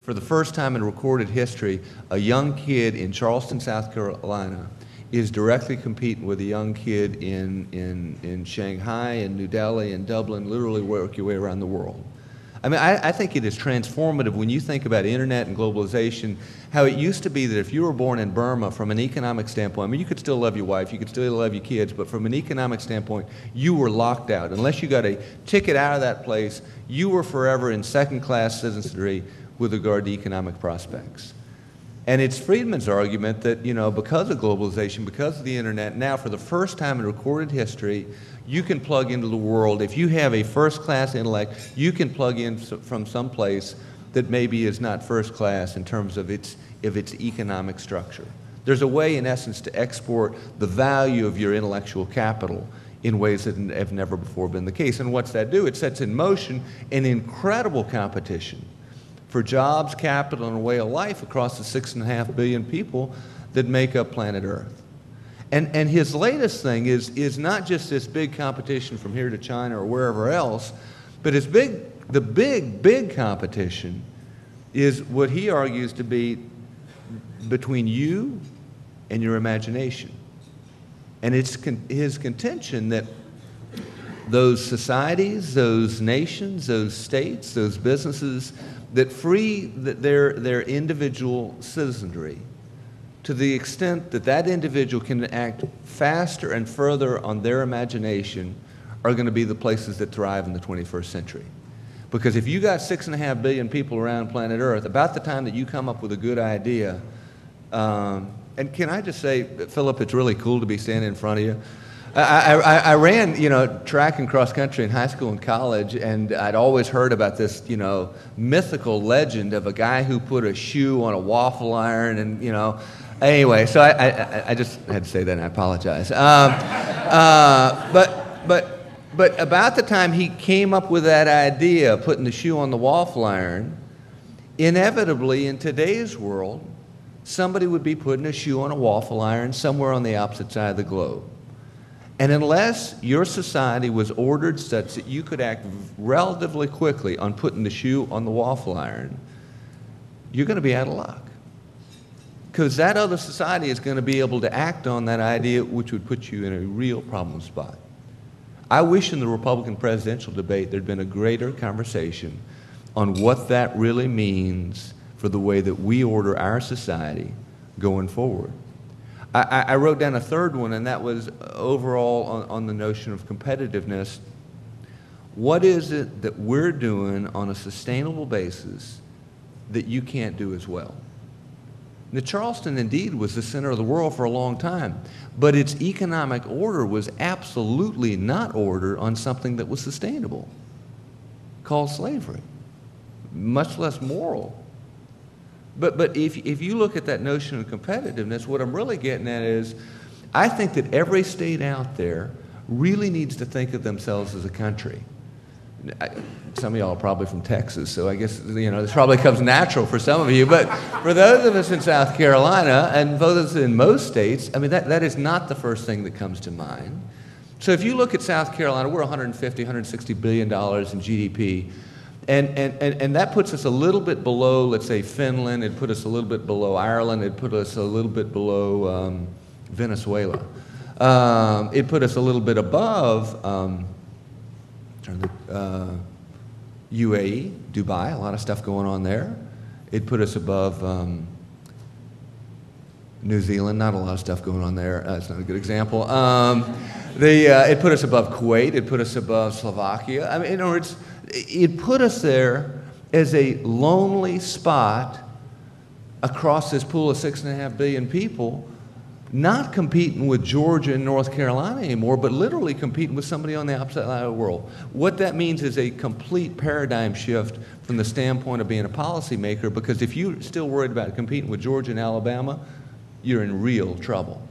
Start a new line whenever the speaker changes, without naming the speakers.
For the first time in recorded history, a young kid in Charleston, South Carolina, is directly competing with a young kid in Shanghai and New Delhi and Dublin, literally work your way around the world. I mean, I think it is transformative when you think about internet and globalization, how it used to be that if you were born in Burma, from an economic standpoint, I mean, you could still love your wife, you could still love your kids, but from an economic standpoint, you were locked out. Unless you got a ticket out of that place, you were forever in second-class citizenry with regard to economic prospects. And it's Friedman's argument that, you know, because of globalization, because of the internet, now for the first time in recorded history, you can plug into the world. If you have a first-class intellect, you can plug in from some place that maybe is not first class in terms of its economic structure. There's a way, in essence, to export the value of your intellectual capital in ways that have never before been the case. And what's that do? It sets in motion an incredible competition for jobs, capital, and a way of life across the 6.5 billion people that make up planet Earth. And his latest thing is not just this big competition from here to China or wherever else, but the big competition is what he argues to be between you and your imagination. And it's his contention that those societies, those nations, those states, those businesses that free their individual citizenry to the extent that that individual can act faster and further on their imagination are going to be the places that thrive in the 21st century. Because if you got 6.5 billion people around planet Earth, about the time that you come up with a good idea, and can I just say, Philip, it's really cool to be standing in front of you. I ran, track and cross country in high school and college, and I'd always heard about this, mythical legend of a guy who put a shoe on a waffle iron, and anyway. So I just had to say that, and I apologize. But about the time he came up with that idea, putting the shoe on the waffle iron, inevitably in today's world, somebody would be putting a shoe on a waffle iron somewhere on the opposite side of the globe. And unless your society was ordered such that you could act relatively quickly on putting the shoe on the waffle iron, you're going to be out of luck. Because that other society is going to be able to act on that idea, which would put you in a real problem spot. I wish in the Republican presidential debate there'd been a greater conversation on what that really means for the way that we order our society going forward. I wrote down a third one, and that was overall on the notion of competitiveness. What is it that we're doing on a sustainable basis that you can't do as well? Now, Charleston indeed was the center of the world for a long time, but its economic order was absolutely not ordered on something that was sustainable, called slavery, much less moral. But if you look at that notion of competitiveness, what I'm really getting at is, I think that every state out there really needs to think of themselves as a country. Some of y'all are probably from Texas, so I guess this probably comes natural for some of you. But for those of us in South Carolina and those in most states, I mean, that is not the first thing that comes to mind. So if you look at South Carolina, we're $150, $160 billion in GDP. And that puts us a little bit below, let's say, Finland. It put us a little bit below Ireland. It put us a little bit below Venezuela. It put us a little bit above UAE, Dubai, a lot of stuff going on there. It put us above New Zealand, not a lot of stuff going on there. That's not a good example. It put us above Kuwait. It put us above Slovakia. I mean, in other words, it put us there as a lonely spot across this pool of 6.5 billion people, not competing with Georgia and North Carolina anymore, but literally competing with somebody on the opposite side of the world. What that means is a complete paradigm shift from the standpoint of being a policymaker, because if you're still worried about competing with Georgia and Alabama, you're in real trouble.